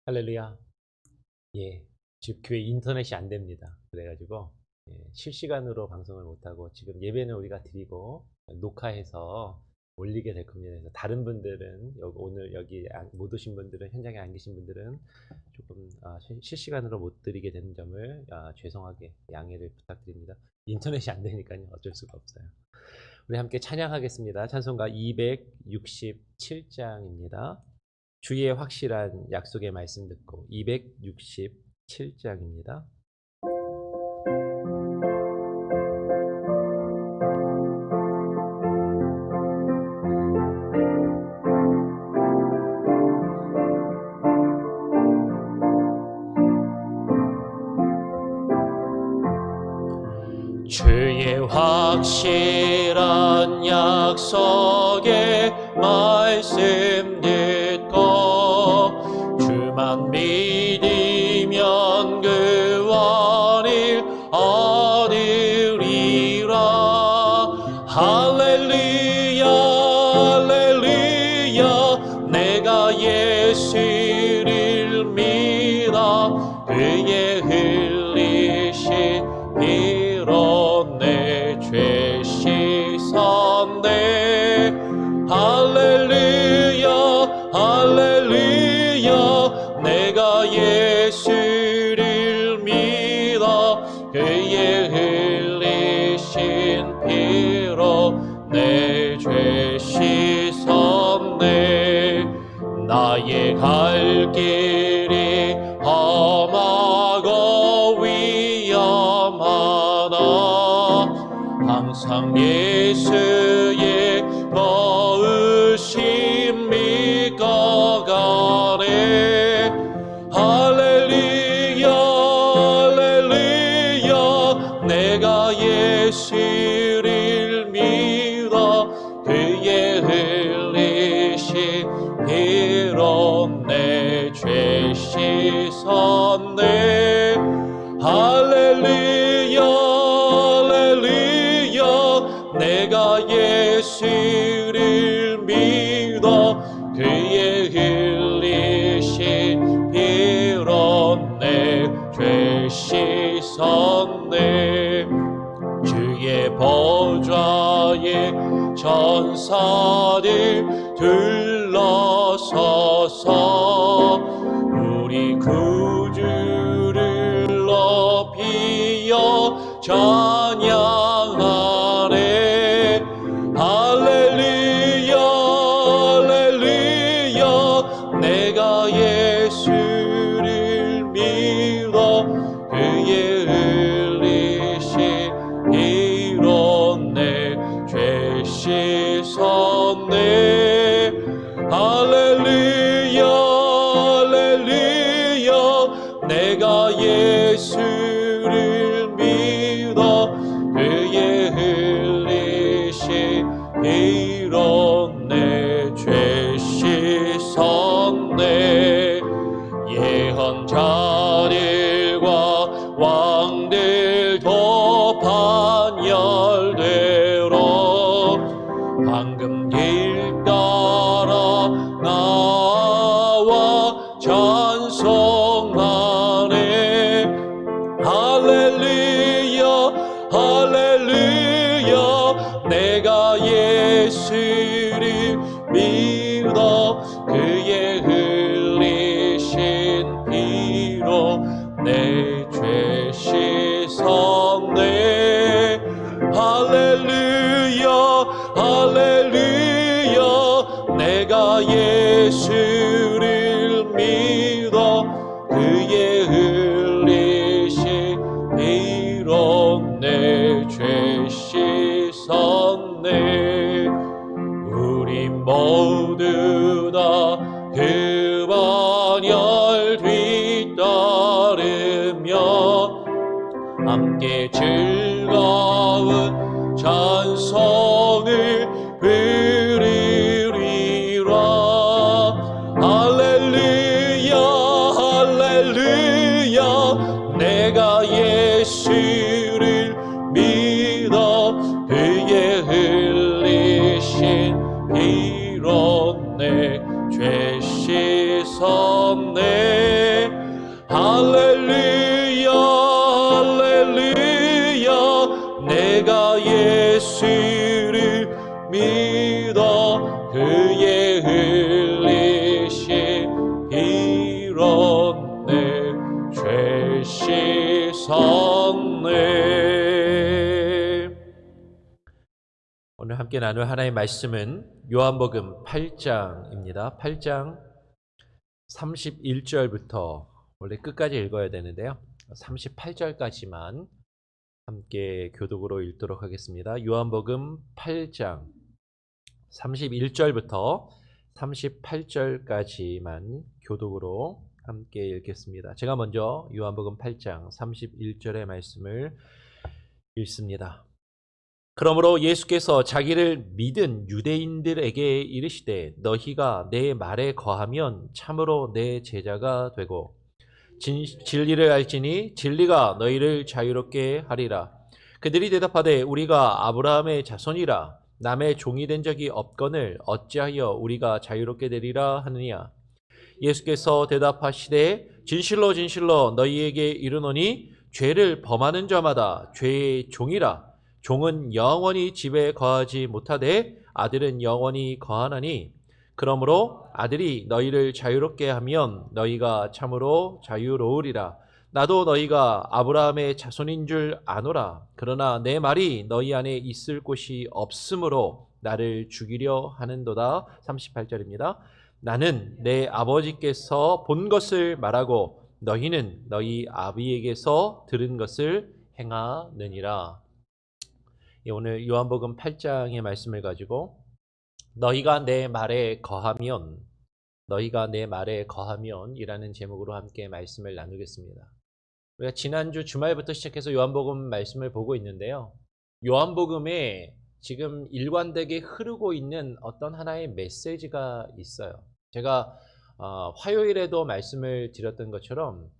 할렐루야. 예, 지금 교회 인터넷이 안 됩니다. 그래가지고 실시간으로 방송을 못하고 지금 예배는 우리가 드리고 녹화해서 올리게 될 겁니다. 그래서 다른 분들은 오늘 여기 못 오신 분들은, 현장에 안 계신 분들은 조금 실시간으로 못 드리게 되는 점을 죄송하게 양해를 부탁드립니다. 인터넷이 안 되니까요. 어쩔 수가 없어요. 우리 함께 찬양하겠습니다. 찬송가 267장입니다. 주의 확실한 약속의 말씀 듣고 267장입니다. 주의 확실한 약속의 말씀 듣고 주만 믿으면 그 원을 얻으리라. 할렐루야 할렐루야. 내가 예수를 믿어 그의 흘리신 피로 내 죄 씻었네. 할렐루야 할렐루야. 내가 예수를 믿어 그의 흘리신 피로 내 죄 씻었네. 나의 갈 길이 험하고 위험하다. 항상 예수의 도우심 믿고 가네. 할렐루야 할렐루야. 내가 예수를 믿어 그의 흘리신 피로 내 죄 씻었네. 할렐루야 할렐루야. 내가 예수를 믿어 그의 흘리신 피로 내 죄 씻었네. 주의 보좌에 천사들 둘러서서 우리 구주를 높이어 찬양하네. 할렐루야 할렐루야. 내가 예수를 믿어 그의 흘리신 피로 내 죄 씻었네. 할렐루야 할렐루야. 내가 예수를 믿어 그의 흘리신 피로 내 죄 씻었네. 예언자들과 왕들도 반열대로 방금 길 따라 나와 찬송하네. 할렐루야 할렐루야. 내가 예수를 믿어 그의 흘리신 피로 내 죄 씻었네. 할렐루야 할렐루야. 내가 예수를 믿어 그의 흘리신 피로 내 죄 씻었네. 우리 모두 다 그 반열 뒤따르며 함께 즐거운 찬송을 부르리라. 할렐루야 할렐루야. 내가 예수를 믿어 그의 흘리신 피로 내 죄 씻었네. 내가 예수를 믿어 그의 흘리신 피로 내 죄 씻었네. 오늘 함께 나눌 하나의 말씀은 요한복음 8장입니다. 8장 31절부터 원래 끝까지 읽어야 되는데요. 38절까지만 함께 교독으로 읽도록 하겠습니다. 요한복음 8장 31절부터 38절까지만 교독으로 함께 읽겠습니다. 제가 먼저 요한복음 8장 31절의 말씀을 읽습니다. 그러므로 예수께서 자기를 믿은 유대인들에게 이르시되 너희가 내 말에 거하면 참으로 내 제자가 되고 진리를 알지니 진리가 너희를 자유롭게 하리라. 그들이 대답하되 우리가 아브라함의 자손이라 남의 종이 된 적이 없거늘 어찌하여 우리가 자유롭게 되리라 하느냐. 예수께서 대답하시되 진실로 진실로 너희에게 이르노니 죄를 범하는 자마다 죄의 종이라. 종은 영원히 집에 거하지 못하되 아들은 영원히 거하나니 그러므로 아들이 너희를 자유롭게 하면 너희가 참으로 자유로우리라. 나도 너희가 아브라함의 자손인 줄 아노라. 그러나 내 말이 너희 안에 있을 곳이 없으므로 나를 죽이려 하는도다. 38절입니다. 나는 내 아버지께서 본 것을 말하고 너희는 너희 아비에게서 들은 것을 행하느니라. 오늘 요한복음 8장의 말씀을 가지고 너희가 내 말에 거하면 이라는 제목으로 함께 말씀을 나누겠습니다. 우리가 지난주 주말부터 시작해서 요한복음 말씀을 보고 있는데요. 요한복음에 지금 일관되게 흐르고 있는 어떤 하나의 메시지가 있어요. 제가 화요일에도 말씀을 드렸던 것처럼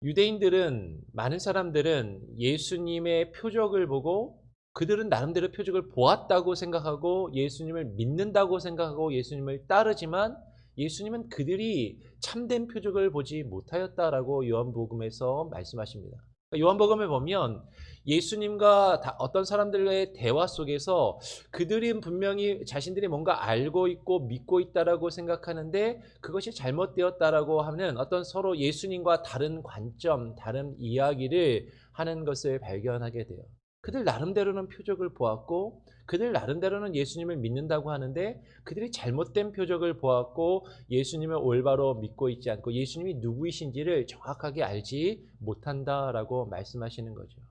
유대인들은, 많은 사람들은 예수님의 표적을 보고 그들은 나름대로 표적을 보았다고 생각하고 예수님을 믿는다고 생각하고 예수님을 따르지만 예수님은 그들이 참된 표적을 보지 못하였다라고 요한복음에서 말씀하십니다. 요한복음에 보면 예수님과 어떤 사람들과의 대화 속에서 그들은 분명히 자신들이 뭔가 알고 있고 믿고 있다라고 생각하는데 그것이 잘못되었다라고 하는 어떤 서로 예수님과 다른 관점, 다른 이야기를 하는 것을 발견하게 돼요. 그들 나름대로는 표적을 보았고 그들 나름대로는 예수님을 믿는다고 하는데 그들이 잘못된 표적을 보았고 예수님을 올바로 믿고 있지 않고 예수님이 누구이신지를 정확하게 알지 못한다라고 말씀하시는 거죠.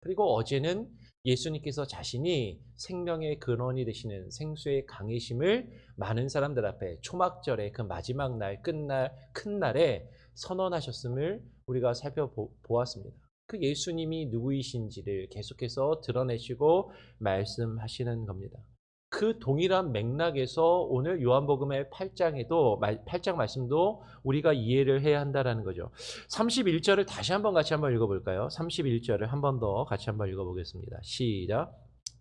그리고 어제는 예수님께서 자신이 생명의 근원이 되시는 생수의 강이심을 많은 사람들 앞에 초막절의 그 마지막 날, 끝날, 큰 날에 선언하셨음을 우리가 살펴보았습니다. 그 예수님이 누구이신지를 계속해서 드러내시고 말씀하시는 겁니다. 그 동일한 맥락에서 오늘 요한복음의 8장 말씀도 우리가 이해를 해야 한다는 거죠. 31절을 다시 한번 같이 한번 읽어볼까요? 31절을 한 번 더 같이 한번 읽어보겠습니다. 시작.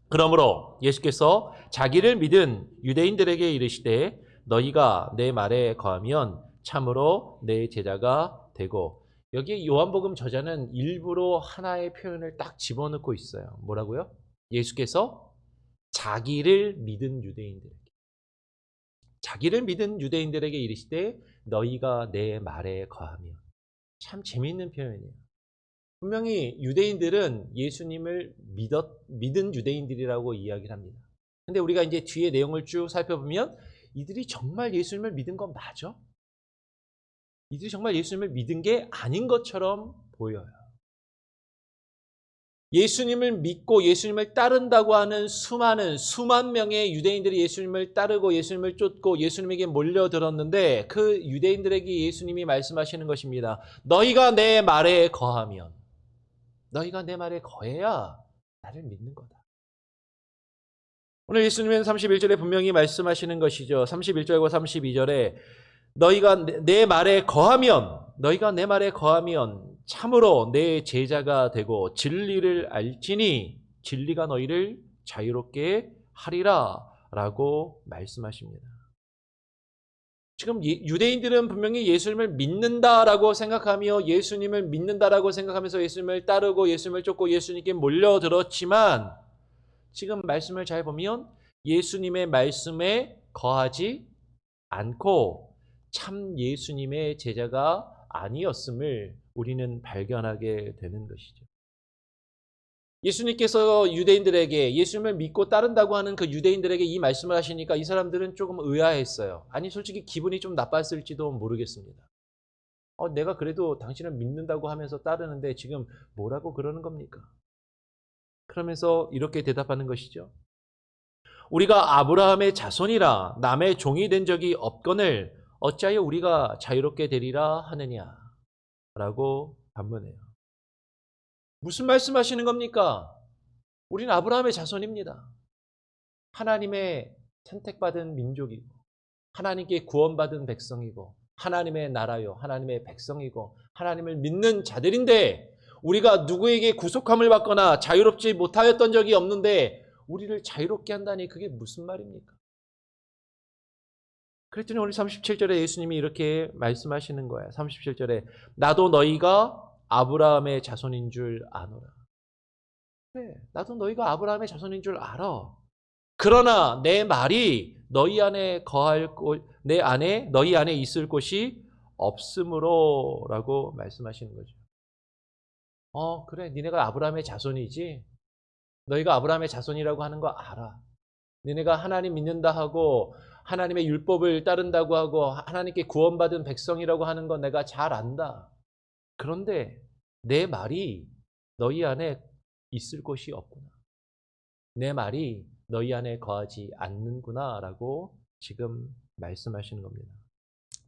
그러므로 예수께서 자기를 믿은 유대인들에게 이르시되 너희가 내 말에 거하면 참으로 내 제자가 되고, 여기 요한복음 저자는 일부러 하나의 표현을 딱 집어넣고 있어요. 뭐라고요? 예수께서 자기를 믿은 유대인들에게 이르시되 너희가 내 말에 거하면. 참 재미있는 표현이에요. 분명히 유대인들은 예수님을 믿은 유대인들이라고 이야기를 합니다. 근데 우리가 이제 뒤에 내용을 쭉 살펴보면 이들이 정말 예수님을 믿은 건 맞아? 이들이 정말 예수님을 믿은 게 아닌 것처럼 보여요. 예수님을 믿고 예수님을 따른다고 하는 수만 명의 유대인들이 예수님을 따르고 예수님을 쫓고 예수님에게 몰려들었는데 그 유대인들에게 예수님이 말씀하시는 것입니다. 너희가 내 말에 거하면, 너희가 내 말에 거해야 나를 믿는 거다. 오늘 예수님은 31절에 분명히 말씀하시는 것이죠. 31절과 32절에 너희가 내 말에 거하면 참으로 내 제자가 되고 진리를 알지니 진리가 너희를 자유롭게 하리라 라고 말씀하십니다. 지금 유대인들은 분명히 예수님을 믿는다라고 생각하며 예수님을 믿는다라고 생각하면서 예수님을 따르고 예수님을 쫓고 예수님께 몰려들었지만 지금 말씀을 잘 보면 예수님의 말씀에 거하지 않고 참 예수님의 제자가 아니었음을 우리는 발견하게 되는 것이죠. 예수님께서 유대인들에게 예수님을 믿고 따른다고 하는 그 유대인들에게 이 말씀을 하시니까 이 사람들은 조금 의아했어요. 아니 솔직히 기분이 좀 나빴을지도 모르겠습니다. 내가 그래도 당신을 믿는다고 하면서 따르는데 지금 뭐라고 그러는 겁니까? 그러면서 이렇게 대답하는 것이죠. 우리가 아브라함의 자손이라 남의 종이 된 적이 없거늘 어찌하여 우리가 자유롭게 되리라 하느냐 라고 반문해요. 무슨 말씀하시는 겁니까? 우리는 아브라함의 자손입니다. 하나님의 선택받은 민족이고 하나님께 구원받은 백성이고 하나님의 나라요 하나님의 백성이고 하나님을 믿는 자들인데 우리가 누구에게 구속함을 받거나 자유롭지 못하였던 적이 없는데 우리를 자유롭게 한다니 그게 무슨 말입니까? 그랬더니 오늘 37절에 예수님이 이렇게 말씀하시는 거예요. 37절에 나도 너희가 아브라함의 자손인 줄 아노라. 그래, 나도 너희가 아브라함의 자손인 줄 알아. 그러나 내 말이 너희 안에 너희 안에 있을 곳이 없으므로라고 말씀하시는 거죠. 그래, 니네가 아브라함의 자손이지. 너희가 아브라함의 자손이라고 하는 거 알아. 니네가 하나님 믿는다 하고 하나님의 율법을 따른다고 하고 하나님께 구원받은 백성이라고 하는 거 내가 잘 안다. 그런데 내 말이 너희 안에 있을 곳이 없구나. 내 말이 너희 안에 거하지 않는구나 라고 지금 말씀하시는 겁니다.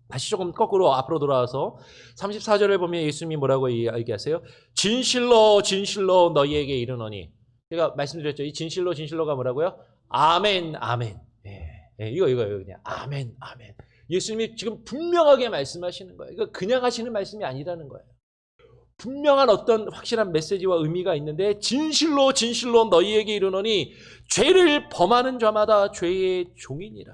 다시 조금 거꾸로 앞으로 돌아와서 34절을 보면 예수님이 뭐라고 얘기하세요? 진실로 진실로 너희에게 이르노니. 제가 말씀드렸죠. 이 진실로 진실로가 뭐라고요? 아멘 아멘. 이거 그냥 아멘 아멘. 예수님이 지금 분명하게 말씀하시는 거예요. 이거 그냥 하시는 말씀이 아니라는 거예요. 분명한 어떤 확실한 메시지와 의미가 있는데 진실로 진실로 너희에게 이르노니 죄를 범하는 자마다 죄의 종이니라.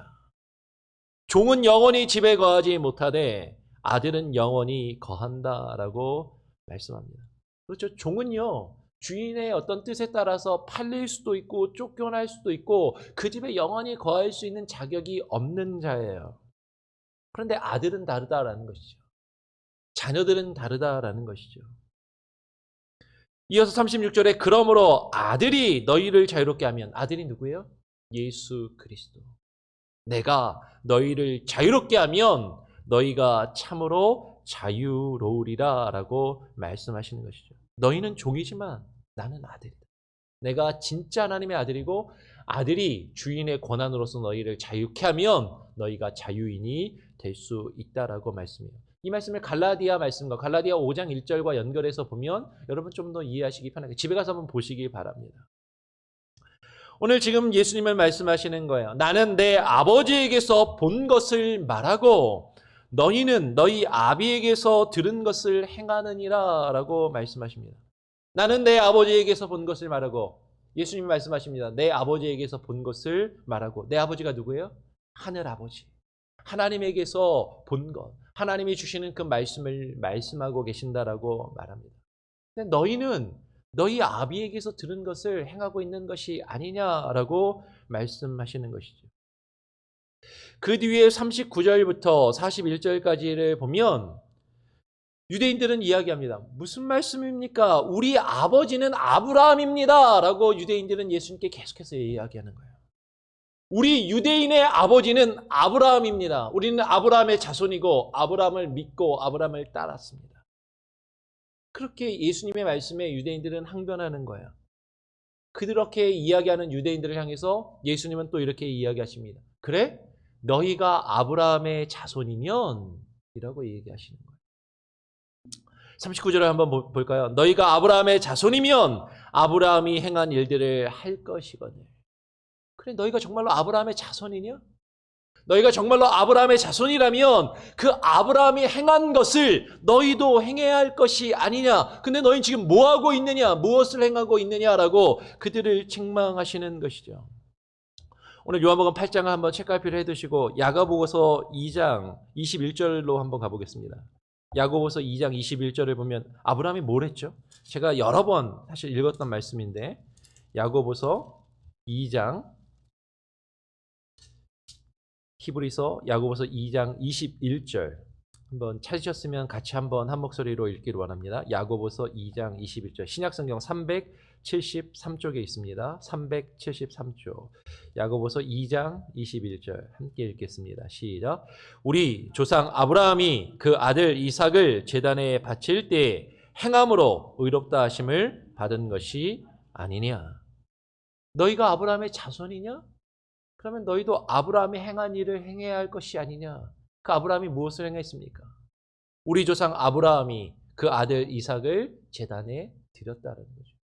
종은 영원히 집에 거하지 못하되 아들은 영원히 거한다라고 말씀합니다. 그렇죠. 종은요. 주인의 어떤 뜻에 따라서 팔릴 수도 있고 쫓겨날 수도 있고 그 집에 영원히 거할 수 있는 자격이 없는 자예요. 그런데 아들은 다르다라는 것이죠. 자녀들은 다르다라는 것이죠. 이어서 36절에 그러므로 아들이 너희를 자유롭게 하면 아들이 누구예요? 예수 그리스도. 내가 너희를 자유롭게 하면 너희가 참으로 자유로우리라 라고 말씀하시는 것이죠. 너희는 종이지만 나는 아들이다. 내가 진짜 하나님의 아들이고 아들이 주인의 권한으로서 너희를 자유케 하면 너희가 자유인이 될 수 있다라고 말씀해요. 이 말씀을 갈라디아 말씀과 갈라디아 5장 1절과 연결해서 보면 여러분 좀 더 이해하시기 편하게 집에 가서 한번 보시기 바랍니다. 오늘 지금 예수님을 말씀하시는 거예요. 나는 내 아버지에게서 본 것을 말하고 너희는 너희 아비에게서 들은 것을 행하느니라 라고 말씀하십니다. 나는 내 아버지에게서 본 것을 말하고 예수님이 말씀하십니다. 내 아버지에게서 본 것을 말하고 내 아버지가 누구예요? 하늘 아버지. 하나님에게서 본 것. 하나님이 주시는 그 말씀을 말씀하고 계신다라고 말합니다. 근데 너희는 너희 아비에게서 들은 것을 행하고 있는 것이 아니냐라고 말씀하시는 것이죠. 그 뒤에 39절부터 41절까지를 보면 유대인들은 이야기합니다. 무슨 말씀입니까? 우리 아버지는 아브라함입니다 라고 유대인들은 예수님께 계속해서 이야기하는 거예요. 우리 유대인의 아버지는 아브라함입니다. 우리는 아브라함의 자손이고 아브라함을 믿고 아브라함을 따랐습니다. 그렇게 예수님의 말씀에 유대인들은 항변하는 거예요. 그렇게 이야기하는 유대인들을 향해서 예수님은 또 이렇게 이야기하십니다. 그래? 너희가 아브라함의 자손이면 이라고 얘기하시는 거예요. 39절을 한번 볼까요? 너희가 아브라함의 자손이면 아브라함이 행한 일들을 할 것이거늘. 그래, 너희가 정말로 아브라함의 자손이냐? 너희가 정말로 아브라함의 자손이라면 그 아브라함이 행한 것을 너희도 행해야 할 것이 아니냐? 근데 너희는 지금 뭐 하고 있느냐? 무엇을 행하고 있느냐라고 그들을 책망하시는 것이죠. 오늘 요한복음 8장을 한번 책갈피를 해두시고 야고보서 2장 21절로 한번 가보겠습니다. 야고보서 2장 21절을 보면 아브라함이 뭘 했죠? 제가 여러 번 사실 읽었던 말씀인데 야고보서 2장 히브리서 야고보서 2장 21절 한번 찾으셨으면 같이 한번 한 목소리로 읽기를 원합니다. 야고보서 2장 21절 신약성경 373쪽에 있습니다. 373쪽 야고보서 2장 21절 함께 읽겠습니다. 시작. 우리 조상 아브라함이 그 아들 이삭을 제단에 바칠 때 행함으로 의롭다 하심을 받은 것이 아니냐. 너희가 아브라함의 자손이냐? 그러면 너희도 아브라함이 행한 일을 행해야 할 것이 아니냐. 그 아브라함이 무엇을 행했습니까? 우리 조상 아브라함이 그 아들 이삭을 제단에 드렸다는 거죠.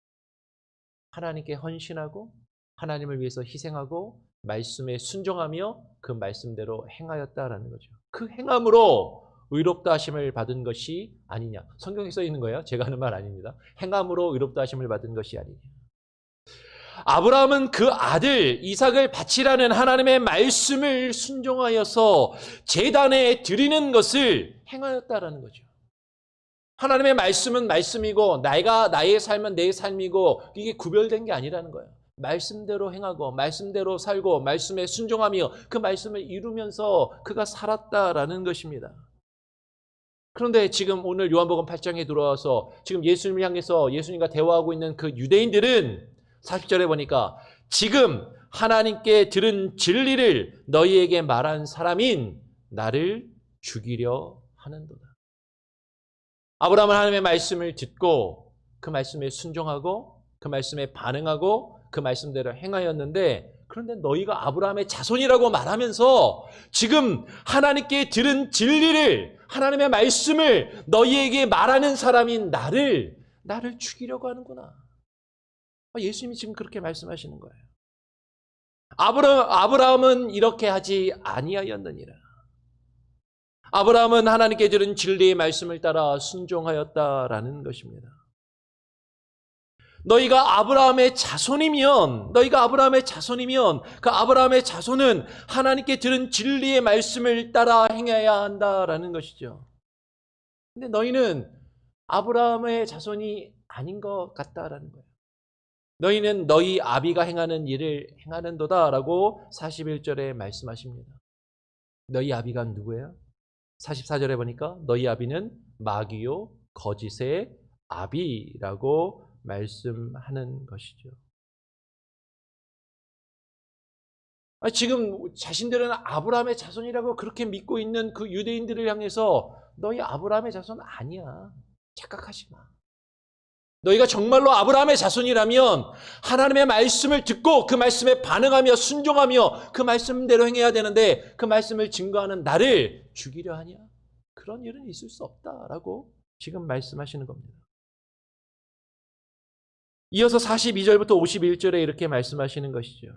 하나님께 헌신하고 하나님을 위해서 희생하고 말씀에 순종하며 그 말씀대로 행하였다라는 거죠. 그 행함으로 의롭다 하심을 받은 것이 아니냐. 성경에 써 있는 거예요. 제가 하는 말 아닙니다. 행함으로 의롭다 하심을 받은 것이 아니냐. 아브라함은 그 아들 이삭을 바치라는 하나님의 말씀을 순종하여서 제단에 드리는 것을 행하였다라는 거죠. 하나님의 말씀은 말씀이고 나의 삶은 내 삶이고 이게 구별된 게 아니라는 거예요. 말씀대로 행하고 말씀대로 살고 말씀에 순종하며 그 말씀을 이루면서 그가 살았다라는 것입니다. 그런데 지금 오늘 요한복음 8장에 들어와서 지금 예수님을 향해서 예수님과 대화하고 있는 그 유대인들은 40절에 보니까 지금 하나님께 들은 진리를 너희에게 말한 사람인 나를 죽이려 하는도다. 아브라함은 하나님의 말씀을 듣고 그 말씀에 순종하고 그 말씀에 반응하고 그 말씀대로 행하였는데 그런데 너희가 아브라함의 자손이라고 말하면서 지금 하나님께 들은 진리를 하나님의 말씀을 너희에게 말하는 사람인 나를 죽이려고 하는구나. 예수님이 지금 그렇게 말씀하시는 거예요. 아브라함은 이렇게 하지 아니하였느니라. 아브라함은 하나님께 들은 진리의 말씀을 따라 순종하였다라는 것입니다. 너희가 아브라함의 자손이면 그 아브라함의 자손은 하나님께 들은 진리의 말씀을 따라 행해야 한다라는 것이죠. 근데 너희는 아브라함의 자손이 아닌 것 같다라는 거예요. 너희는 너희 아비가 행하는 일을 행하는도다라고 41절에 말씀하십니다. 너희 아비가 누구예요? 44절에 보니까 너희 아비는 마귀요 거짓의 아비라고 말씀하는 것이죠. 지금 자신들은 아브라함의 자손이라고 그렇게 믿고 있는 그 유대인들을 향해서 너희 아브라함의 자손 아니야. 착각하지 마. 너희가 정말로 아브라함의 자손이라면 하나님의 말씀을 듣고 그 말씀에 반응하며 순종하며 그 말씀대로 행해야 되는데 그 말씀을 증거하는 나를 죽이려 하냐? 그런 일은 있을 수 없다라고 지금 말씀하시는 겁니다. 이어서 42절부터 51절에 이렇게 말씀하시는 것이죠.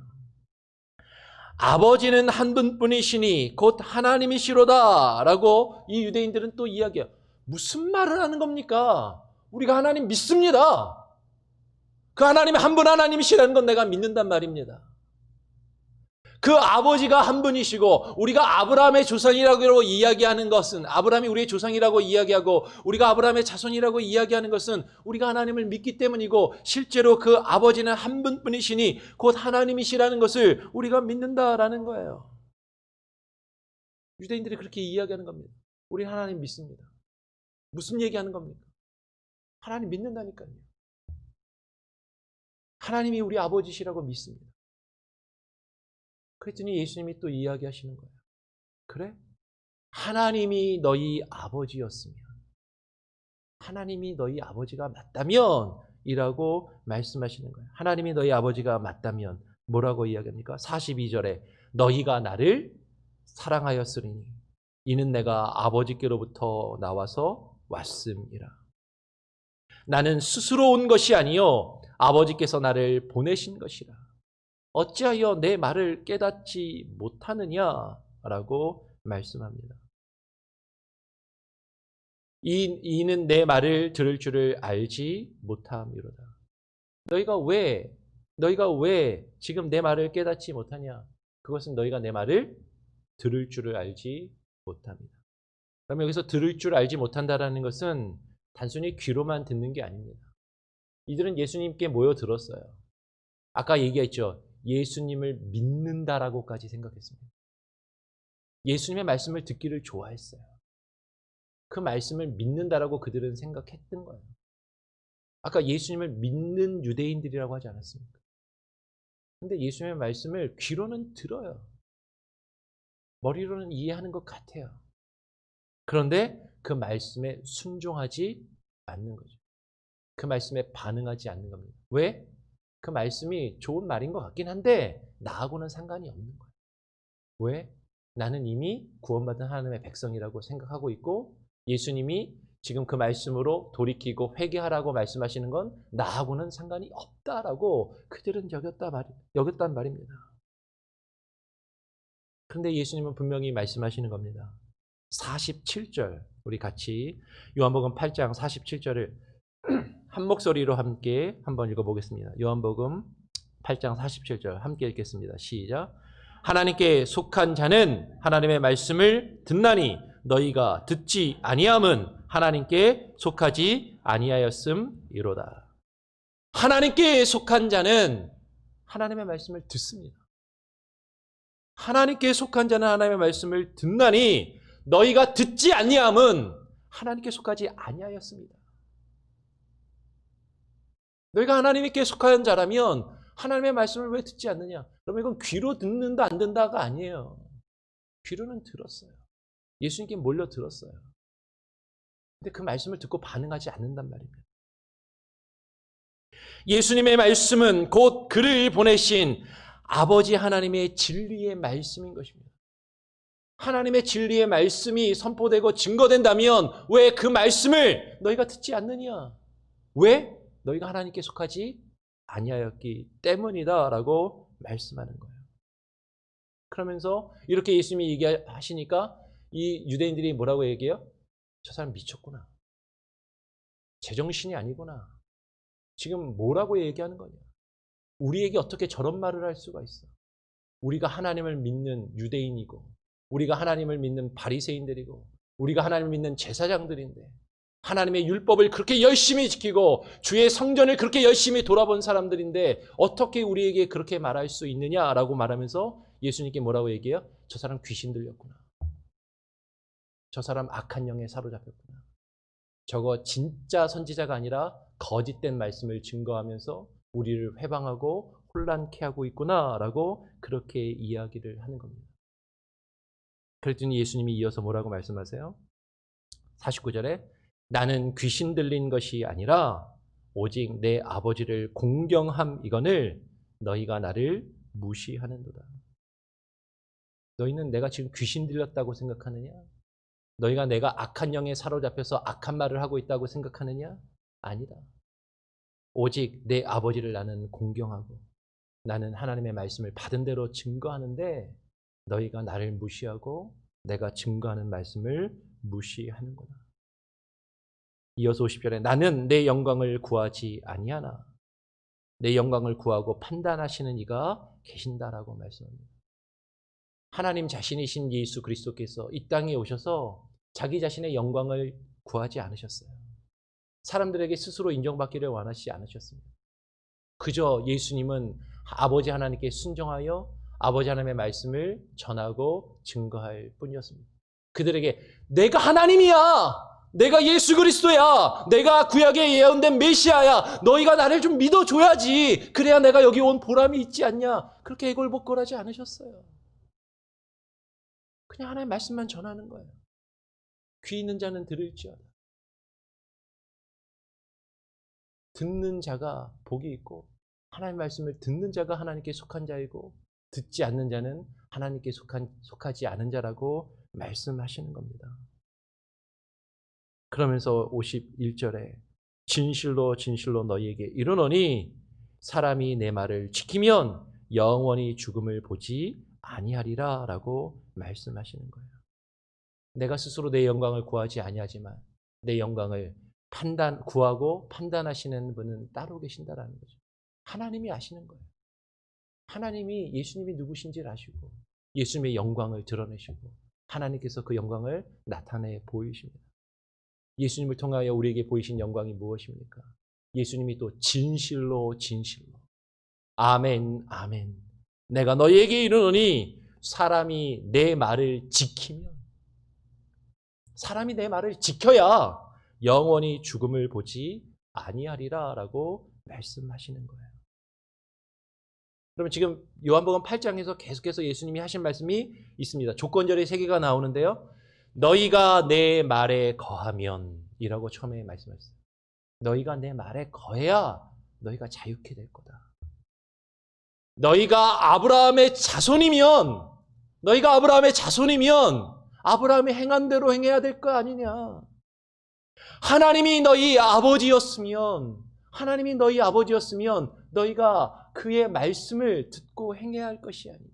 아버지는 한 분뿐이시니 곧 하나님이시로다 라고 이 유대인들은 또 이야기해요. 무슨 말을 하는 겁니까? 우리가 하나님 믿습니다. 그 하나님이 한 분 하나님이시라는 건 내가 믿는단 말입니다. 그 아버지가 한 분이시고 우리가 아브라함의 조상이라고 이야기하는 것은 아브라함이 우리의 조상이라고 이야기하고 우리가 아브라함의 자손이라고 이야기하는 것은 우리가 하나님을 믿기 때문이고 실제로 그 아버지는 한 분뿐이시니 곧 하나님이시라는 것을 우리가 믿는다라는 거예요. 유대인들이 그렇게 이야기하는 겁니다. 우리 하나님 믿습니다. 무슨 얘기하는 겁니까? 하나님 믿는다니까요. 하나님이 우리 아버지시라고 믿습니다. 그랬더니 예수님이 또 이야기하시는 거예요. 그래? 하나님이 너희 아버지였으면, 하나님이 너희 아버지가 맞다면 이라고 말씀하시는 거예요. 하나님이 너희 아버지가 맞다면 뭐라고 이야기합니까? 42절에 너희가 나를 사랑하였으니 이는 내가 아버지께로부터 나와서 왔음이라. 나는 스스로 온 것이 아니요 아버지께서 나를 보내신 것이라. 어찌하여 내 말을 깨닫지 못하느냐라고 말씀합니다. 이는 내 말을 들을 줄을 알지 못함이로다. 너희가 왜 지금 내 말을 깨닫지 못하냐? 그것은 너희가 내 말을 들을 줄을 알지 못합니다. 그러면 여기서 들을 줄 알지 못한다라는 것은 단순히 귀로만 듣는 게 아닙니다. 이들은 예수님께 모여 들었어요. 아까 얘기했죠. 예수님을 믿는다라고까지 생각했습니다. 예수님의 말씀을 듣기를 좋아했어요. 그 말씀을 믿는다라고 그들은 생각했던 거예요. 아까 예수님을 믿는 유대인들이라고 하지 않았습니까? 근데 예수님의 말씀을 귀로는 들어요. 머리로는 이해하는 것 같아요. 그런데 그 말씀에 순종하지 않는 거죠. 그 말씀에 반응하지 않는 겁니다. 왜? 그 말씀이 좋은 말인 것 같긴 한데 나하고는 상관이 없는 거예요. 왜? 나는 이미 구원받은 하나님의 백성이라고 생각하고 있고 예수님이 지금 그 말씀으로 돌이키고 회개하라고 말씀하시는 건 나하고는 상관이 없다라고 그들은 여겼단 말입니다. 그런데 예수님은 분명히 말씀하시는 겁니다. 47절 우리 같이 요한복음 8장 47절을 한 목소리로 함께 한번 읽어보겠습니다. 요한복음 8장 47절 함께 읽겠습니다. 시작. 하나님께 속한 자는 하나님의 말씀을 듣나니 너희가 듣지 아니함은 하나님께 속하지 아니하였음이로다. 하나님께 속한 자는 하나님의 말씀을 듣습니다. 하나님께 속한 자는 하나님의 말씀을 듣나니 너희가 듣지 아니함은 하나님께 속하지 아니하였습니다. 너희가 하나님께 속한 자라면 하나님의 말씀을 왜 듣지 않느냐? 그러면 이건 귀로 듣는다 안 듣는다가 아니에요. 귀로는 들었어요. 예수님께 몰려 들었어요. 근데 그 말씀을 듣고 반응하지 않는단 말입니다. 예수님의 말씀은 곧 그를 보내신 아버지 하나님의 진리의 말씀인 것입니다. 하나님의 진리의 말씀이 선포되고 증거된다면 왜 그 말씀을 너희가 듣지 않느냐? 왜? 너희가 하나님께 속하지 아니하였기 때문이다라고 말씀하는 거예요. 그러면서 이렇게 예수님이 얘기하시니까 이 유대인들이 뭐라고 얘기해요? 저 사람 미쳤구나. 제정신이 아니구나. 지금 뭐라고 얘기하는 거냐? 우리에게 어떻게 저런 말을 할 수가 있어? 우리가 하나님을 믿는 유대인이고 우리가 하나님을 믿는 바리새인들이고 우리가 하나님을 믿는 제사장들인데 하나님의 율법을 그렇게 열심히 지키고 주의 성전을 그렇게 열심히 돌아본 사람들인데 어떻게 우리에게 그렇게 말할 수 있느냐라고 말하면서 예수님께 뭐라고 얘기해요? 저 사람 귀신 들렸구나. 저 사람 악한 영에 사로잡혔구나. 저거 진짜 선지자가 아니라 거짓된 말씀을 증거하면서 우리를 회방하고 혼란케 하고 있구나라고 그렇게 이야기를 하는 겁니다. 그랬더니 예수님이 이어서 뭐라고 말씀하세요? 49절에 나는 귀신 들린 것이 아니라 오직 내 아버지를 공경함이거늘 너희가 나를 무시하는도다. 너희는 내가 지금 귀신 들렸다고 생각하느냐? 너희가 내가 악한 영에 사로잡혀서 악한 말을 하고 있다고 생각하느냐? 아니다. 오직 내 아버지를 나는 공경하고 나는 하나님의 말씀을 받은 대로 증거하는데 너희가 나를 무시하고 내가 증거하는 말씀을 무시하는구나. 이어서 50절에 나는 내 영광을 구하지 아니하나 내 영광을 구하고 판단하시는 이가 계신다라고 말씀합니다. 하나님 자신이신 예수 그리스도께서 이 땅에 오셔서 자기 자신의 영광을 구하지 않으셨어요. 사람들에게 스스로 인정받기를 원하시지 않으셨습니다. 그저 예수님은 아버지 하나님께 순종하여 아버지 하나님의 말씀을 전하고 증거할 뿐이었습니다. 그들에게 내가 하나님이야! 내가 예수 그리스도야! 내가 구약에 예언된 메시아야! 너희가 나를 좀 믿어줘야지! 그래야 내가 여기 온 보람이 있지 않냐? 그렇게 애걸복걸하지 않으셨어요. 그냥 하나님의 말씀만 전하는 거예요. 귀 있는 자는 들을지어다. 듣는 자가 복이 있고 하나님의 말씀을 듣는 자가 하나님께 속한 자이고 듣지 않는 자는 하나님께 속하지 않은 자라고 말씀하시는 겁니다. 그러면서 51절에 진실로 진실로 너희에게 이르노니 사람이 내 말을 지키면 영원히 죽음을 보지 아니하리라 라고 말씀하시는 거예요. 내가 스스로 내 영광을 구하지 아니하지만 내 영광을 구하고 판단하시는 분은 따로 계신다라는 거죠. 하나님이 아시는 거예요. 예수님이 누구신지를 아시고 예수님의 영광을 드러내시고 하나님께서 그 영광을 나타내 보이십니다. 예수님을 통하여 우리에게 보이신 영광이 무엇입니까? 예수님이 또 진실로 아멘 아멘 내가 너희에게 이르노니 사람이 내 말을 지켜야 영원히 죽음을 보지 아니하리라 라고 말씀하시는 거예요. 그러면 지금 요한복음 8장에서 계속해서 예수님이 하신 말씀이 있습니다. 조건절의 세 개가 나오는데요. 너희가 내 말에 거하면 이라고 처음에 말씀하셨어요. 너희가 내 말에 거해야 너희가 자유케 될 거다. 너희가 아브라함의 자손이면 아브라함이 행한 대로 행해야 될 거 아니냐. 하나님이 너희 아버지였으면 너희가 그의 말씀을 듣고 행해야 할 것이 아니냐.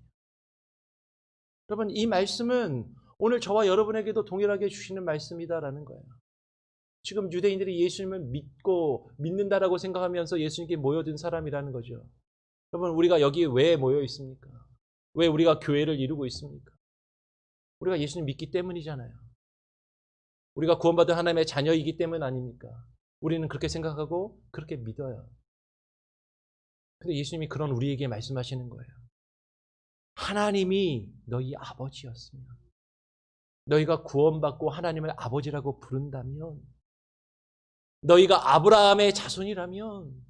여러분, 이 말씀은 오늘 저와 여러분에게도 동일하게 주시는 말씀이다라는 거예요. 지금 유대인들이 예수님을 믿는다라고 생각하면서 예수님께 모여든 사람이라는 거죠. 여러분, 우리가 여기 왜 모여 있습니까? 왜 우리가 교회를 이루고 있습니까? 우리가 예수님 믿기 때문이잖아요. 우리가 구원받은 하나님의 자녀이기 때문 아닙니까? 우리는 그렇게 생각하고 그렇게 믿어요. 근데 예수님이 그런 우리에게 말씀하시는 거예요. 하나님이 너희 아버지였으면, 너희가 구원받고 하나님을 아버지라고 부른다면, 너희가 아브라함의 자손이라면,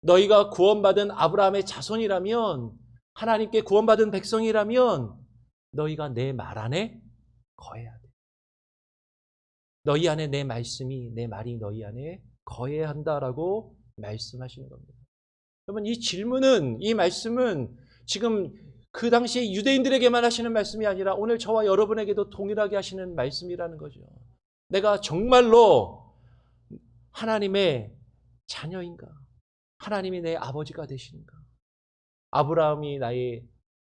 너희가 구원받은 아브라함의 자손이라면, 하나님께 구원받은 백성이라면 너희가 내 말 안에 거해야 돼. 너희 안에 내 말이 너희 안에 거해야 한다라고 말씀하시는 겁니다. 여러분, 이 말씀은 지금 그 당시에 유대인들에게만 하시는 말씀이 아니라 오늘 저와 여러분에게도 동일하게 하시는 말씀이라는 거죠. 내가 정말로 하나님의 자녀인가? 하나님이 내 아버지가 되시는가? 아브라함이 나의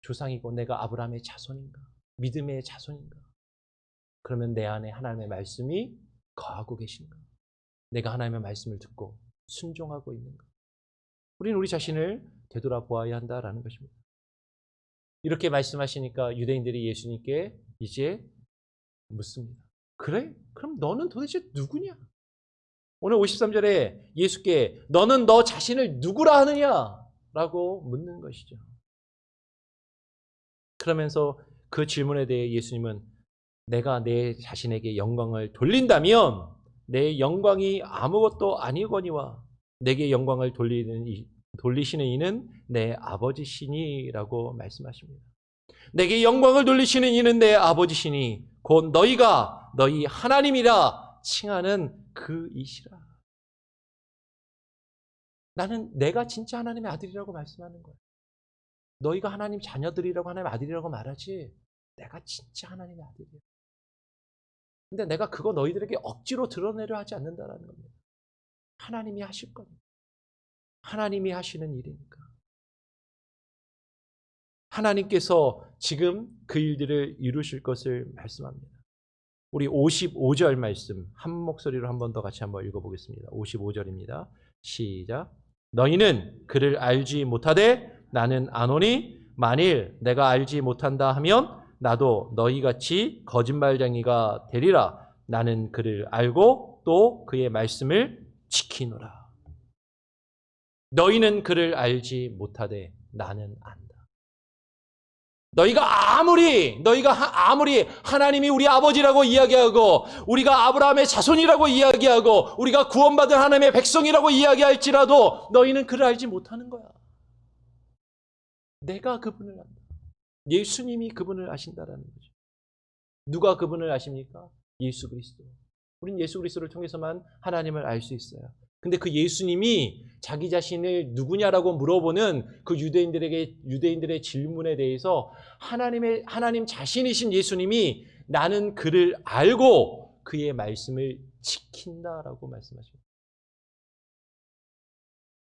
조상이고 내가 아브라함의 자손인가? 믿음의 자손인가? 그러면 내 안에 하나님의 말씀이 거하고 계신가? 내가 하나님의 말씀을 듣고 순종하고 있는가? 우리는 우리 자신을 되돌아보아야 한다라는 것입니다. 이렇게 말씀하시니까 유대인들이 예수님께 이제 묻습니다. 그래? 그럼 너는 도대체 누구냐? 오늘 53절에 예수께 너는 너 자신을 누구라 하느냐? 라고 묻는 것이죠. 그러면서 그 질문에 대해 예수님은 내가 내 자신에게 영광을 돌린다면 내 영광이 아무것도 아니거니와 내게 영광을 돌리시는 이는 내 아버지시니라고 말씀하십니다. 내게 영광을 돌리시는 이는 내 아버지시니 곧 너희가 너희 하나님이라 칭하는 그 이시라. 내가 진짜 하나님의 아들이라고 말씀하는 거예요. 너희가 하나님 자녀들이라고 하나님의 아들이라고 말하지 내가 진짜 하나님의 아들이에요. 근데 내가 그거 너희들에게 억지로 드러내려 하지 않는다라는 겁니다. 하나님이 하실 겁니다. 하나님이 하시는 일이니까. 하나님께서 지금 그 일들을 이루실 것을 말씀합니다. 우리 55절 말씀 한 목소리로 한 번 더 같이 한번 읽어보겠습니다. 55절입니다. 시작. 너희는 그를 알지 못하되 나는 아노니 만일 내가 알지 못한다 하면 나도 너희같이 거짓말쟁이가 되리라. 나는 그를 알고 또 그의 말씀을 지키노라. 너희는 그를 알지 못하되 나는 안다. 너희가 아무리 하나님이 우리 아버지라고 이야기하고 우리가 아브라함의 자손이라고 이야기하고 우리가 구원받은 하나님의 백성이라고 이야기할지라도 너희는 그를 알지 못하는 거야. 내가 그분을 안다. 예수님이 그분을 아신다라는 거죠. 누가 그분을 아십니까? 예수 그리스도. 우린 예수 그리스도를 통해서만 하나님을 알 수 있어요. 근데 그 예수님이 자기 자신을 누구냐라고 물어보는 그 유대인들의 질문에 대해서 하나님 자신이신 예수님이 나는 그를 알고 그의 말씀을 지킨다라고 말씀하십니다.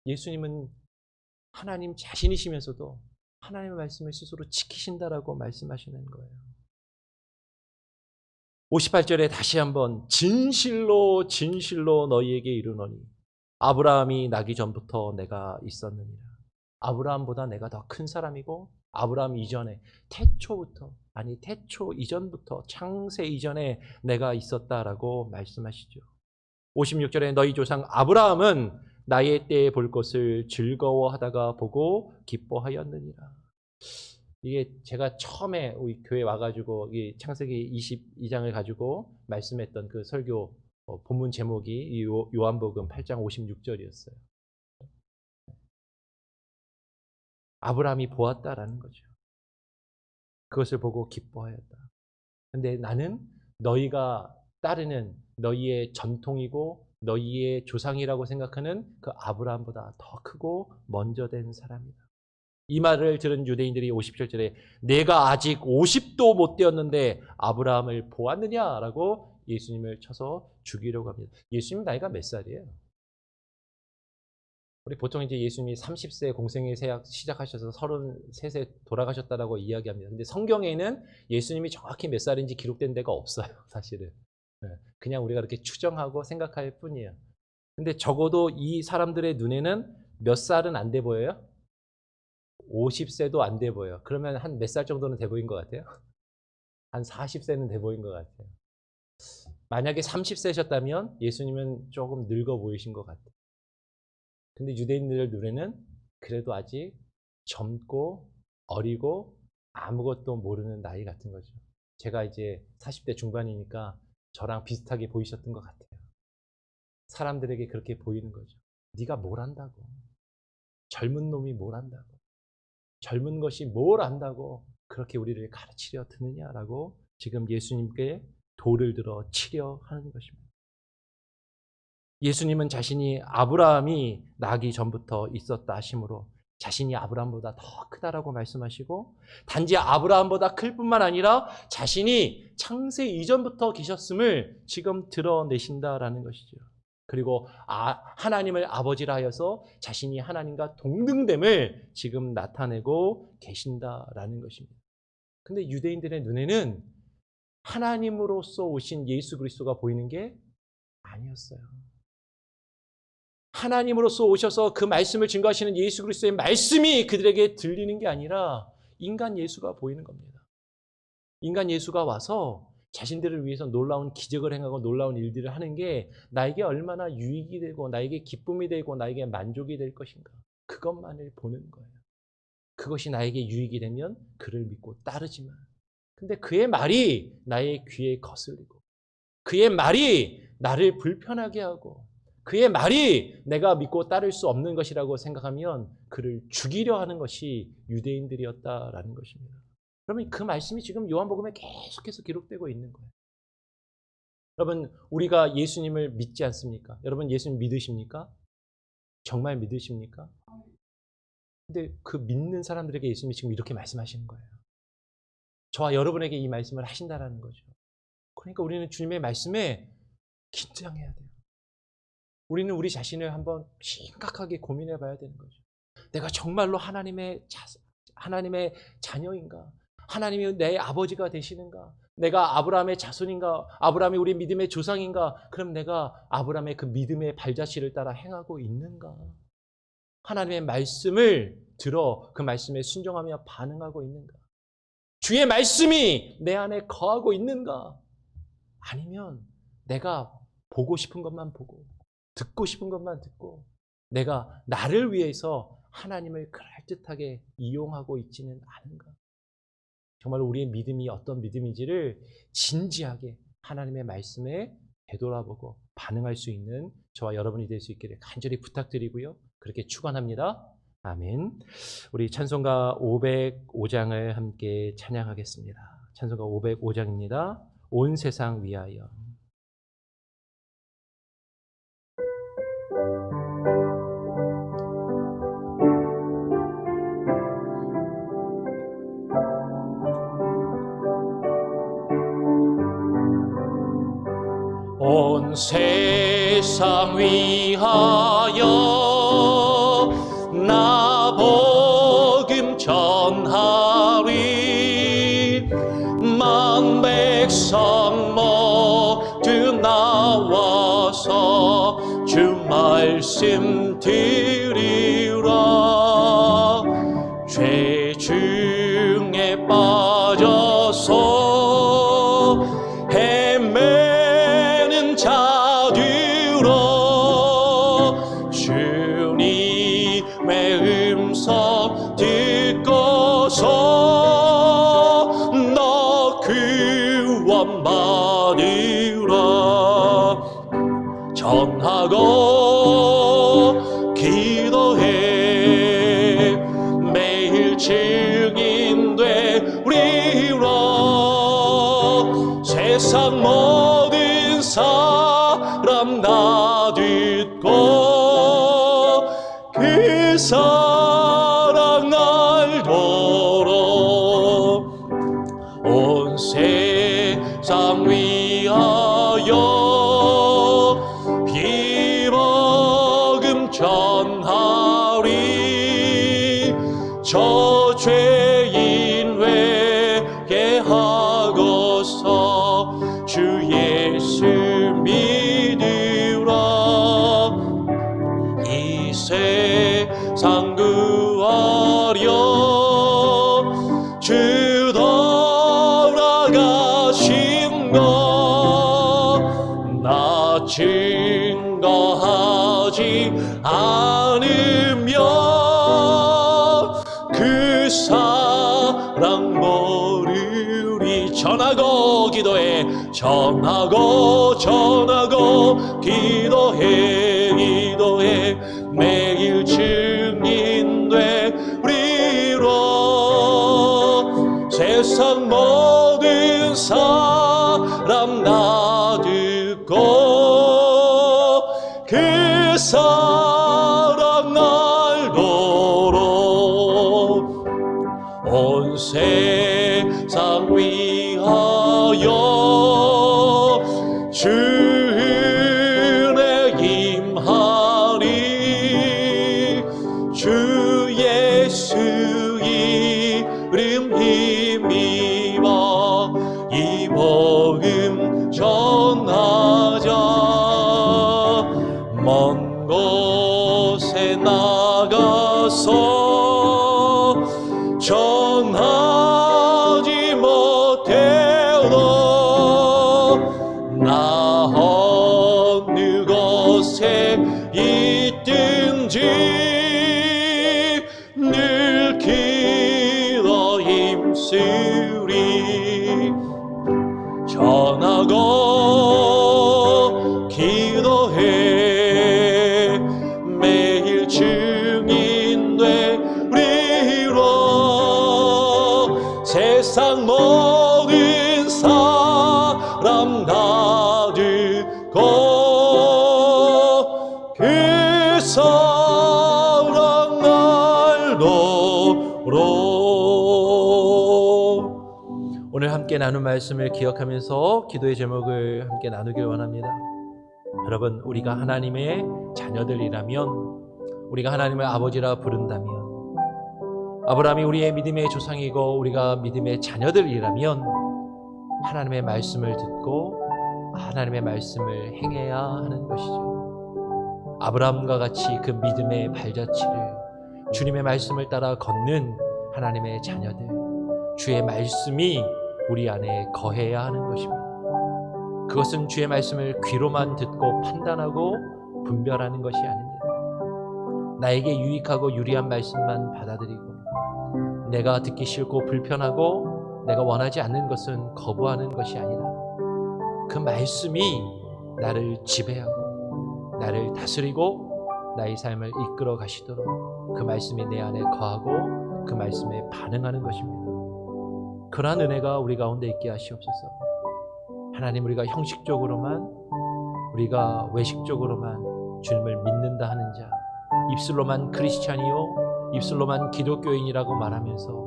예수님은 하나님 자신이시면서도 하나님의 말씀을 스스로 지키신다라고 말씀하시는 거예요. 58절에 다시 한번 진실로 너희에게 이르노니 아브라함이 나기 전부터 내가 있었느니라. 아브라함보다 내가 더 큰 사람이고 아브라함 이전에 태초 이전부터 창세 이전에 내가 있었다라고 말씀하시죠. 56절에 너희 조상 아브라함은 나의 때에 볼 것을 즐거워하다가 보고 기뻐하였느니라. 이게 제가 처음에 우리 교회 와가지고 이 창세기 22장을 가지고 말씀했던 그 설교 본문 제목이 이 요한복음 8장 56절이었어요. 아브라함이 보았다라는 거죠. 그것을 보고 기뻐하였다. 근데 나는 너희가 따르는 너희의 전통이고 너희의 조상이라고 생각하는 그 아브라함보다 더 크고 먼저 된 사람이다. 이 말을 들은 유대인들이 57절에 내가 아직 50도 못 되었는데 아브라함을 보았느냐라고 예수님을 쳐서 죽이려고 합니다. 예수님 나이가 몇 살이에요? 우리 보통 이제 예수님이 30세 공생애 시작하셔서 33세 돌아가셨다라고 이야기합니다. 근데 성경에는 예수님이 정확히 몇 살인지 기록된 데가 없어요, 사실은. 그냥 우리가 그렇게 추정하고 생각할 뿐이에요. 근데 적어도 이 사람들의 눈에는 몇 살은 안 돼 보여요? 50세도 안 돼 보여요. 그러면 한 몇 살 정도는 돼 보인 것 같아요? 한 40세는 돼 보인 것 같아요. 만약에 30세셨다면 예수님은 조금 늙어 보이신 것 같아요. 근데 유대인들 눈에는 그래도 아직 젊고 어리고 아무것도 모르는 나이 같은 거죠. 제가 이제 40대 중반이니까 저랑 비슷하게 보이셨던 것 같아요. 사람들에게 그렇게 보이는 거죠. 네가 뭘 안다고. 젊은 놈이 뭘 안다고. 젊은 것이 뭘 안다고 그렇게 우리를 가르치려 드느냐라고 지금 예수님께 돌을 들어 치려 하는 것입니다. 예수님은 자신이 아브라함이 나기 전부터 있었다 하심으로 자신이 아브라함보다 더 크다라고 말씀하시고 단지 아브라함보다 클 뿐만 아니라 자신이 창세 이전부터 계셨음을 지금 드러내신다라는 것이죠. 그리고 하나님을 아버지라 하여서 자신이 하나님과 동등됨을 지금 나타내고 계신다라는 것입니다. 근데 유대인들의 눈에는 하나님으로서 오신 예수 그리스도가 보이는 게 아니었어요. 하나님으로서 오셔서 그 말씀을 증거하시는 예수 그리스도의 말씀이 그들에게 들리는 게 아니라 인간 예수가 보이는 겁니다. 인간 예수가 와서 자신들을 위해서 놀라운 기적을 행하고 놀라운 일들을 하는 게 나에게 얼마나 유익이 되고 나에게 기쁨이 되고 나에게 만족이 될 것인가. 그것만을 보는 거예요. 그것이 나에게 유익이 되면 그를 믿고 따르지만 근데 그의 말이 나의 귀에 거슬리고 그의 말이 나를 불편하게 하고 그의 말이 내가 믿고 따를 수 없는 것이라고 생각하면 그를 죽이려 하는 것이 유대인들이었다라는 것입니다. 그러면 그 말씀이 지금 요한복음에 계속해서 기록되고 있는 거예요. 여러분, 우리가 예수님을 믿지 않습니까? 여러분, 예수님 믿으십니까? 정말 믿으십니까? 근데 그 믿는 사람들에게 예수님이 지금 이렇게 말씀하시는 거예요. 저와 여러분에게 이 말씀을 하신다라는 거죠. 그러니까 우리는 주님의 말씀에 긴장해야 돼요. 우리는 우리 자신을 한번 심각하게 고민해 봐야 되는 거죠. 내가 정말로 하나님의 자녀인가? 하나님이 내 아버지가 되시는가? 내가 아브라함의 자손인가? 아브라함이 우리 믿음의 조상인가? 그럼 내가 아브라함의 그 믿음의 발자취를 따라 행하고 있는가? 하나님의 말씀을 들어 그 말씀에 순종하며 반응하고 있는가? 주의 말씀이 내 안에 거하고 있는가? 아니면 내가 보고 싶은 것만 보고 듣고 싶은 것만 듣고 내가 나를 위해서 하나님을 그럴듯하게 이용하고 있지는 않은가? 정말 우리의 믿음이 어떤 믿음인지를 진지하게 하나님의 말씀에 되돌아보고 반응할 수 있는 저와 여러분이 될 수 있기를 간절히 부탁드리고요. 그렇게 축원합니다. 아멘. 우리 찬송가 505장을 함께 찬양하겠습니다. 찬송가 505장입니다. 온 세상 위하여. 온 세상 위하여 나 복음 전하리 만 백성 모두 나와서 주 말씀 들으라 세중에 빠져서 헤매는 자들아 주님의 음성 듣고서 너 구원받으라. 전하고 기도해 매일 증인 되리라. 세상 모든 사람 다 듣고 그 사랑 알도록 온 세상 위하여 전하리. 저 죄인 회개하고서 주 예수 믿으라. 이 세상 구하려 주 돌아가신 것 나 증거하지 않으면 그 사랑 모르리. 전하고 기도해 전하고 기도해 매일 증인 되리라. 세상 모든 사람 다 듣고 그 사랑 알도록 온 세상 위하여 주 은혜 임하리. 주 예수 이름 힘입어 이 복음 전하자. 먼 곳에 나가서 전하지 못해도 나 어느 곳에 있든지 늘 기도 힘쓰리. 전하고 기도해 매일 증인 되리라. 세상 모든 사람 다 듣고 그 사랑 알도록. 오늘 함께 나눈 말씀을 기억하면서 기도의 제목을 함께 나누길 원합니다. 여러분, 우리가 하나님의 자녀들이라면, 우리가 하나님을 아버지라 부른다면, 아브라함이 우리의 믿음의 조상이고 우리가 믿음의 자녀들이라면 하나님의 말씀을 듣고 하나님의 말씀을 행해야 하는 것이죠. 아브라함과 같이 그 믿음의 발자취를 주님의 말씀을 따라 걷는 하나님의 자녀들, 주의 말씀이 우리 안에 거해야 하는 것입니다. 그것은 주의 말씀을 귀로만 듣고 판단하고 분별하는 것이 아닙니다. 나에게 유익하고 유리한 말씀만 받아들이고 내가 듣기 싫고 불편하고 내가 원하지 않는 것은 거부하는 것이 아니라 그 말씀이 나를 지배하고 나를 다스리고 나의 삶을 이끌어 가시도록 그 말씀이 내 안에 거하고 그 말씀에 반응하는 것입니다. 그러한 은혜가 우리 가운데 있게 하시옵소서. 하나님, 우리가 형식적으로만, 우리가 외식적으로만 주님을 믿는다 하는 자, 입술로만 크리스찬이요, 입술로만 기독교인이라고 말하면서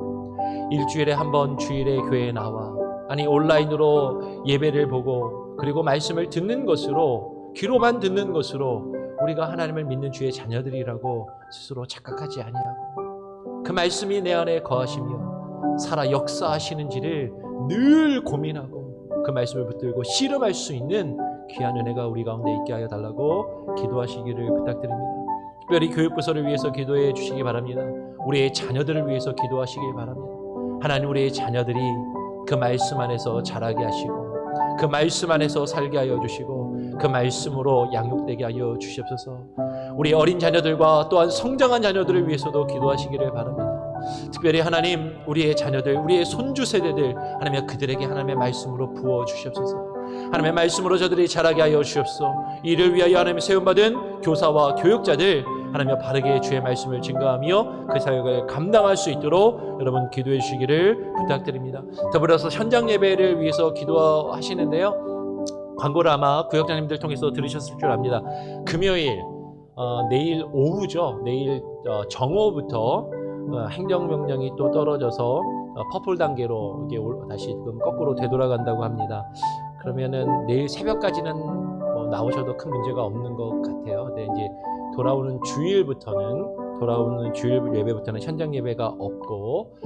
일주일에 한 번 주일에 교회에 나와, 아니 온라인으로 예배를 보고 그리고 말씀을 듣는 것으로, 귀로만 듣는 것으로 우리가 하나님을 믿는 주의 자녀들이라고 스스로 착각하지 아니하고 그 말씀이 내 안에 거하시며 살아 역사하시는지를 늘 고민하고 그 말씀을 붙들고 씨름할 수 있는 귀한 은혜가 우리 가운데 있게 하여 달라고 기도하시기를 부탁드립니다. 특별히 교육부서를 위해서 기도해 주시기 바랍니다. 우리의 자녀들을 위해서 기도하시길 바랍니다. 하나님, 우리의 자녀들이 그 말씀 안에서 자라게 하시고 그 말씀 안에서 살게 하여 주시고 그 말씀으로 양육되게 하여 주시옵소서. 우리 어린 자녀들과 또한 성장한 자녀들을 위해서도 기도하시기를 바랍니다. 특별히 하나님, 우리의 자녀들, 우리의 손주 세대들, 하나님 그들에게 하나님의 말씀으로 부어 주시옵소서. 하나님의 말씀으로 저들이 자라게 하여 주시옵소서. 이를 위하여 하나님 세움받은 교사와 교육자들, 하나님 바르게 주의 말씀을 증거하며 그 사역을 감당할 수 있도록 여러분 기도해 주시기를 부탁드립니다. 더불어서 현장 예배를 위해서 기도하시는데요, 광고를 아마 구역장님들 통해서 들으셨을 줄 압니다. 금요일 내일 오후죠. 내일 정오부터 행정명령이 또 떨어져서 퍼플 단계로 이게 다시 지금 거꾸로 되돌아간다고 합니다. 그러면은 내일 새벽까지는 뭐 나오셔도 큰 문제가 없는 것 같아요. 근데 이제 돌아오는 주일 예배부터는 현장 예배가 없고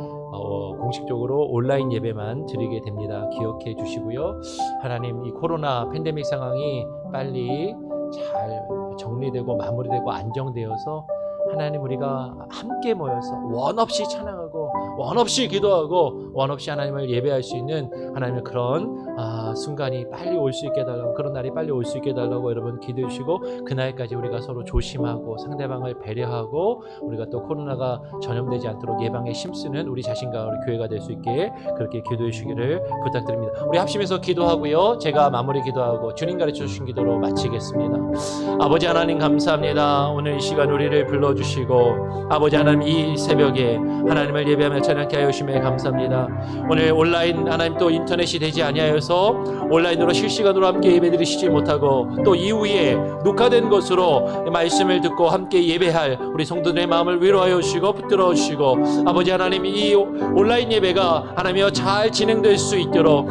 공식적으로 온라인 예배만 드리게 됩니다. 기억해 주시고요. 하나님, 이 코로나 팬데믹 상황이 빨리 잘 정리되고 마무리되고 안정되어서 하나님, 우리가 함께 모여서 원 없이 찬양하고 원 없이 기도하고 원 없이 하나님을 예배할 수 있는 하나님의 그런 순간이 빨리 올 수 있게 해달라고, 그런 날이 빨리 올 수 있게 해달라고 여러분 기도해 주시고, 그날까지 우리가 서로 조심하고 상대방을 배려하고 우리가 또 코로나가 전염되지 않도록 예방에 힘쓰는 우리 자신과 우리 교회가 될 수 있게 그렇게 기도해 주시기를 부탁드립니다. 우리 합심해서 기도하고요, 제가 마무리 기도하고 주님 가르쳐 주신 기도로 마치겠습니다. 아버지 하나님, 감사합니다. 오늘 이 시간 우리를 불러주시고 아버지 하나님, 이 새벽에 하나님을 예배하며 찬양케 하여 주심에 감사합니다. 오늘 온라인 하나님 또 인터넷이 되지 아니하여서 온라인으로 실시간으로 함께 예배드리시지 못하고 또 이후에 녹화된 것으로 말씀을 듣고 함께 예배할 우리 성도들의 마음을 위로하여 주시고 붙들어 주시고, 아버지 하나님, 이 온라인 예배가 하나님이여 잘 진행될 수 있도록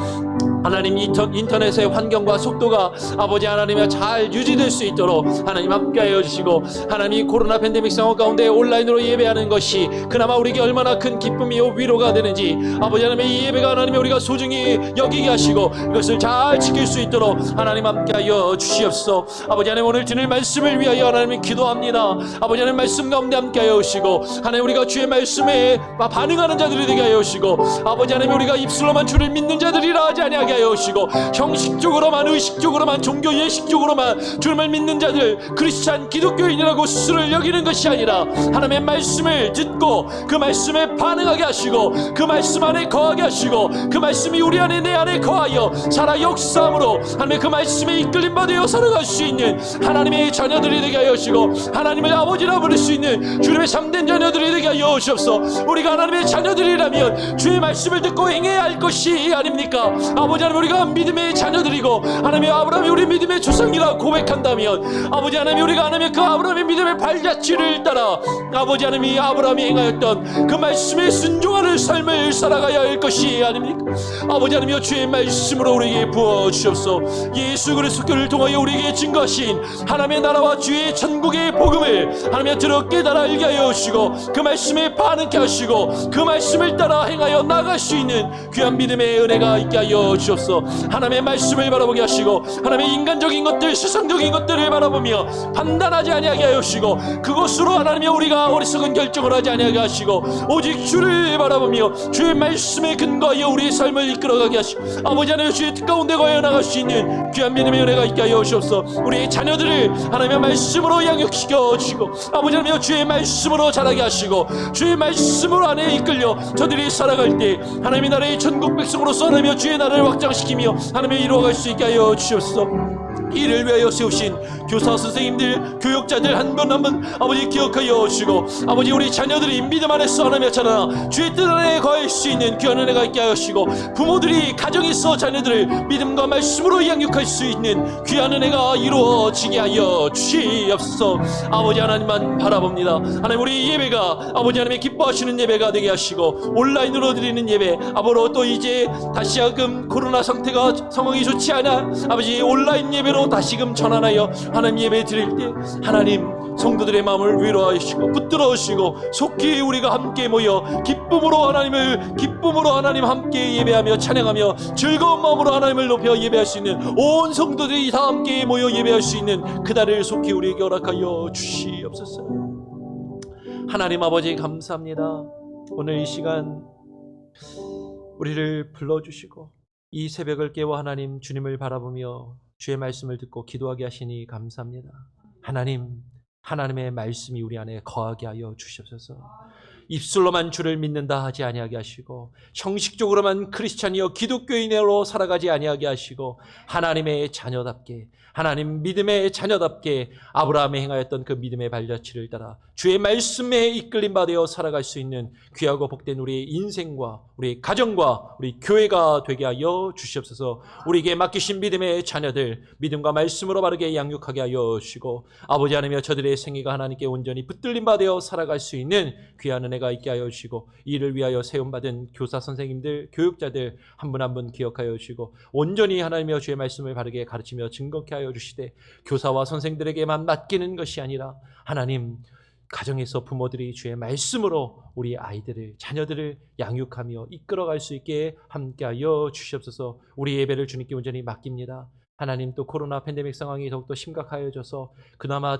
하나님, 인터넷의 환경과 속도가 아버지 하나님이여 잘 유지될 수 있도록 하나님 함께하여 주시고, 하나님, 이 코로나 팬데믹 상황 가운데 온라인으로 예배하는 것이 그나마 우리에게 얼마나 큰 기쁨이요 위로가 되는지 아버지 하나님, 이 예배가 하나님의 우리가 소중히 여기게 하시고 이것을 잘 지킬 수 있도록 하나님 함께하여 주시옵소서. 아버지 하나님, 오늘 드릴 말씀을 위하여 하나님 기도합니다. 아버지 하나님, 말씀 가운데 함께하여 주시고 하나님, 우리가 주의 말씀에 반응하는 자들이 되게 하여 주시고, 아버지 하나님, 우리가 입술로만 주를 믿는 자들이라 하지 아니하게 하여 주시고, 형식적으로만 의식적으로만 종교 예식적으로만 주님을 믿는 자들, 크리스찬 기독교인이라고 스스로를 여기는 것이 아니라 하나님의 말씀을 듣고 그 말씀에 반응하게 하시고 그 말씀 안에 거하게 하시고 그 말씀이 우리 안에 내 안에 거하여 살아 역사함으로 하나님의 그 말씀에 이끌림 받아 살아갈 수 있는 하나님의 자녀들이 되게 하여 주시고, 하나님을 아버지라 부를 수 있는 주님의 참된 자녀들이 되게 하여 주옵소서. 우리가 하나님의 자녀들이라면 주의 말씀을 듣고 행해야 할 것이 아닙니까? 아버지 하나님, 우리가 믿음의 자녀들이고 하나님의 아브라함이 우리 믿음의 조상이라 고백한다면 아버지 하나님, 우리가 하나님의 그 아브라함의 믿음의 발자취를 따라 아버지 하나님이 아브라함이 행하였던 그 말씀에 순종하는 삶을 살아가야 할 것이 아닙니까? 아버지 하나님이여, 주의 말씀으로 우리에게 부어주옵소서. 예수 그리스도를 통하여 우리에게 증거하신 하나님의 나라와 주의 천국의 복음을 하나님이여 들어 깨달아 알게 하여 주시고 그 말씀에 반응케 하시고 그 말씀을 따라 행하여 나갈 수 있는 귀한 믿음의 은혜가 있게 하여 주옵소서. 하나님의 말씀을 바라보게 하시고 하나님의 인간적인 것들, 세상적인 것들을 바라보며 판단하지 아니하게 하여 주시고 그것으로 하나님의 우리가 어리석은 결정을 하지 아니하게 하시고 오직 주를 바라보며 주의 말씀에 근거하여 우리의 삶을 이끌어가게 하시고 아버지 하나님, 주의 뜻 가운데 거하여 나갈 수 있는 귀한 믿음의 은혜가 있게 하여 주옵소서. 우리의 자녀들을 하나님의 말씀으로 양육시켜 주시고 아버지 하나님, 주의 말씀으로 자라게 하시고 주의 말씀으로 안에 이끌려 저들이 살아갈 때 하나님의 나라의 전국 백성으로서 하나님의 주의 나라를 확장시키며 하나님의 이루어갈 수 있게 하여 주옵소서. 이를 위하여 세우신 교사 선생님들, 교육자들 한 분 한 분 아버지 기억하여 주시고 아버지, 우리 자녀들이 믿음 안에서 하나님의 자라 주의 뜻 안에 거할 수 있는 귀한 은혜가 있게 하시고 부모들이 가정에서 자녀들을 믿음과 말씀으로 양육할 수 있는 귀한 은혜가 이루어지게 하여 주시옵소서. 아버지 하나님만 바라봅니다. 하나님, 우리 예배가 아버지 하나님의 기뻐하시는 예배가 되게 하시고 온라인으로 드리는 예배, 앞으로 또 이제 다시금 코로나 상황이 좋지 않아 아버지 온라인 예배로 다시금 전환하여 하나님 예배 드릴 때 하나님 성도들의 마음을 위로하시고 붙들어 주시고 속히 우리가 함께 모여 기쁨으로 하나님 함께 예배하며 찬양하며 즐거운 마음으로 하나님을 높여 예배할 수 있는 온 성도들이 다 함께 모여 예배할 수 있는 그날을 속히 우리에게 허락하여 주시옵소서. 하나님 아버지 감사합니다. 오늘 이 시간 우리를 불러주시고 이 새벽을 깨워 하나님 주님을 바라보며 주의 말씀을 듣고 기도하게 하시니 감사합니다. 하나님, 하나님의 말씀이 우리 안에 거하게 하여 주시옵소서. 입술로만 주를 믿는다 하지 아니하게 하시고 형식적으로만 크리스찬이여 기독교인으로 살아가지 아니하게 하시고 하나님의 자녀답게, 하나님 믿음의 자녀답게 아브라함이 행하였던 그 믿음의 발자취를 따라 주의 말씀에 이끌림 받아 살아갈 수 있는 귀하고 복된 우리의 인생과 우리의 가정과 우리 교회가 되게 하여 주시옵소서. 우리에게 맡기신 믿음의 자녀들 믿음과 말씀으로 바르게 양육하게 하여 주시고 아버지 하나님여 저들의 생애가 하나님께 온전히 붙들림 받아 살아갈 수 있는 귀한 은혜가 있게 하여 주시고 이를 위하여 세움받은 교사 선생님들 교육자들 한 분 한 분 기억하여 주시고 온전히 하나님여 주의 말씀을 바르게 가르치며 증거케 하여 주시되 교사와 선생들에게만 맡기는 것이 아니라 하나님 가정에서 부모들이 주의 말씀으로 우리 아이들을 자녀들을 양육하며 이끌어갈 수 있게 함께하여 주시옵소서. 우리 예배를 주님께 온전히 맡깁니다. 하나님 또 코로나 팬데믹 상황이 더욱더 심각하여져서 그나마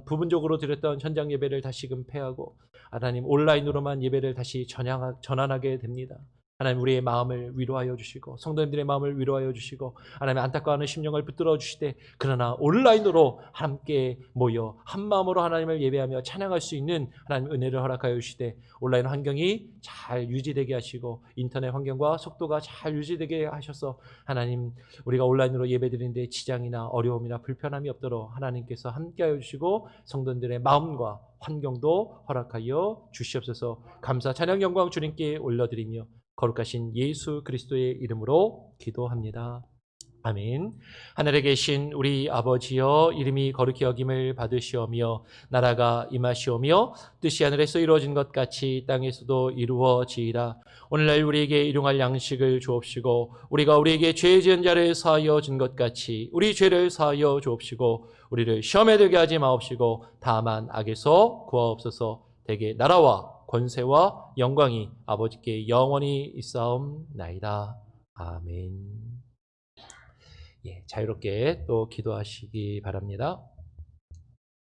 부분적으로 드렸던 현장 예배를 다시금 폐하고 하나님 온라인으로만 예배를 다시 전환하게 됩니다. 하나님 우리의 마음을 위로하여 주시고 성도님들의 마음을 위로하여 주시고 하나님 안타까워하는 심령을 붙들어 주시되 그러나 온라인으로 함께 모여 한 마음으로 하나님을 예배하며 찬양할 수 있는 하나님 은혜를 허락하여 주시되 온라인 환경이 잘 유지되게 하시고 인터넷 환경과 속도가 잘 유지되게 하셔서 하나님 우리가 온라인으로 예배드리는데 지장이나 어려움이나 불편함이 없도록 하나님께서 함께하여 주시고 성도들의 마음과 환경도 허락하여 주시옵소서. 감사 찬양 영광 주님께 올려드리며 거룩하신 예수 그리스도의 이름으로 기도합니다. 아멘. 하늘에 계신 우리 아버지여 이름이 거룩히 여김을 받으시오며 나라가 임하시오며 뜻이 하늘에서 이루어진 것 같이 땅에서도 이루어지이다. 오늘날 우리에게 일용할 양식을 주옵시고 우리가 우리에게 죄 지은 자를 사하여 준 것 같이 우리 죄를 사하여 주옵시고 우리를 시험에 들게 하지 마옵시고 다만 악에서 구하옵소서. 대개 나라와 권세와 영광이 아버지께 영원히 있사옵나이다. 아멘. 자유롭게 또 기도하시기 바랍니다.